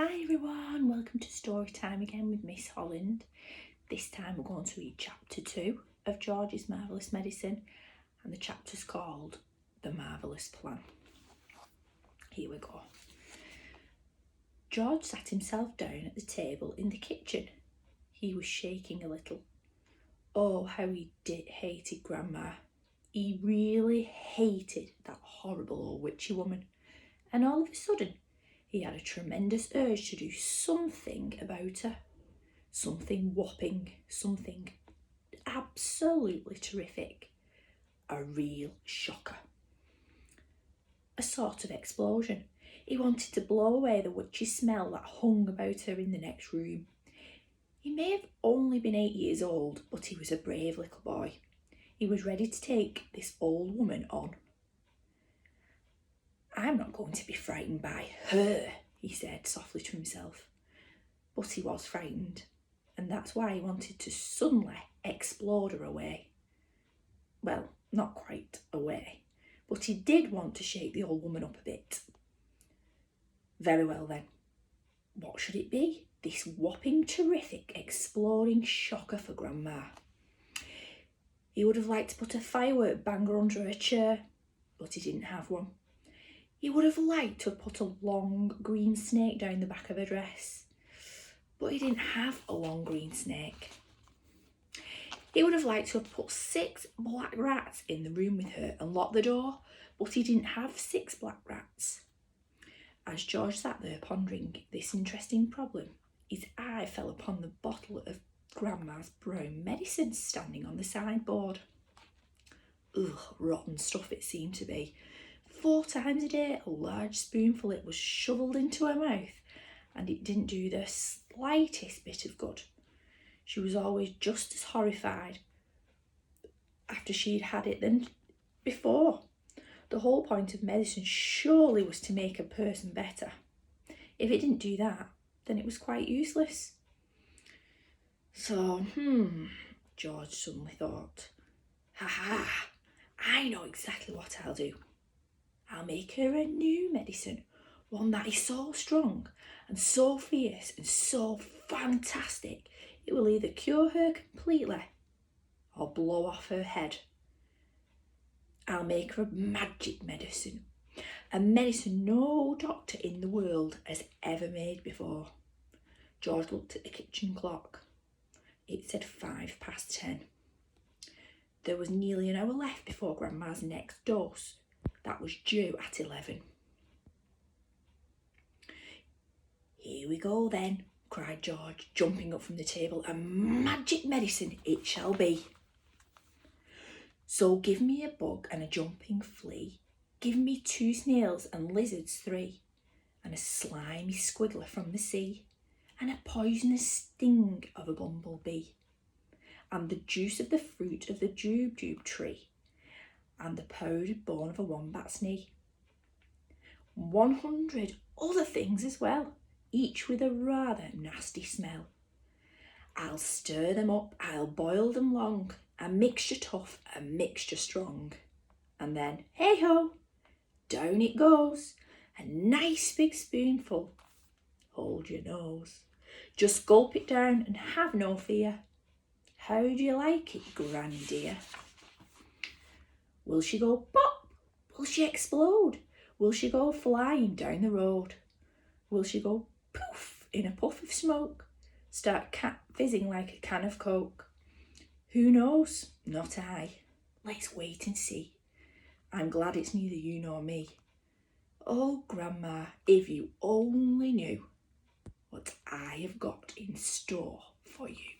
Hi everyone, welcome to story time again with Miss Holland. This time we're going to read chapter 2 of George's Marvellous Medicine, and the chapter's called The Marvellous Plan. Here we go. George sat himself down at the table in the kitchen. He was shaking a little. Oh, how he hated Grandma. He really hated that horrible old witchy woman. And all of a sudden, he had a tremendous urge to do something about her. Something whopping, something absolutely terrific. A real shocker. A sort of explosion. He wanted to blow away the witchy smell that hung about her in the next room. He may have only been 8 years old, but he was a brave little boy. He was ready to take this old woman on. I'm not going to be frightened by her, he said softly to himself. But he was frightened, and that's why he wanted to suddenly explode her away. Well, not quite away, but he did want to shake the old woman up a bit. Very well then. What should it be? This whopping, terrific, exploding shocker for Grandma. He would have liked to put a firework banger under her chair, but he didn't have one. He would have liked to have put a long green snake down the back of her dress, but he didn't have a long green snake. He would have liked to have put 6 black rats in the room with her and locked the door, but he didn't have 6 black rats. As George sat there pondering this interesting problem, his eye fell upon the bottle of Grandma's brown medicine standing on the sideboard. Ugh, rotten stuff it seemed to be. 4 times a day, a large spoonful it was shovelled into her mouth, and it didn't do the slightest bit of good. She was always just as horrified after she'd had it than before. The whole point of medicine surely was to make a person better. If it didn't do that, then it was quite useless. So, George suddenly thought, ha, I know exactly what I'll do. I'll make her a new medicine, one that is so strong and so fierce and so fantastic, it will either cure her completely or blow off her head. I'll make her a magic medicine, a medicine no doctor in the world has ever made before. George looked at the kitchen clock. It said 10:05. There was nearly an hour left before Grandma's next dose. That was due at 11. Here we go then, cried George, jumping up from the table. A magic medicine it shall be. So give me a bug and a jumping flea, give me 2 snails and lizards 3, and a slimy squiggler from the sea, and a poisonous sting of a bumblebee, and the juice of the fruit of the jubjub tree, and the powdered bone of a wombat's knee. 100 other things as well, each with a rather nasty smell. I'll stir them up, I'll boil them long, a mixture tough, a mixture strong. And then, hey-ho, down it goes, a nice big spoonful. Hold your nose. Just gulp it down and have no fear. How do you like it, Granny dear? Will she go pop? Will she explode? Will she go flying down the road? Will she go poof in a puff of smoke? Start fizzing like a can of Coke? Who knows? Not I. Let's wait and see. I'm glad it's neither you nor me. Oh, Grandma, if you only knew what I have got in store for you.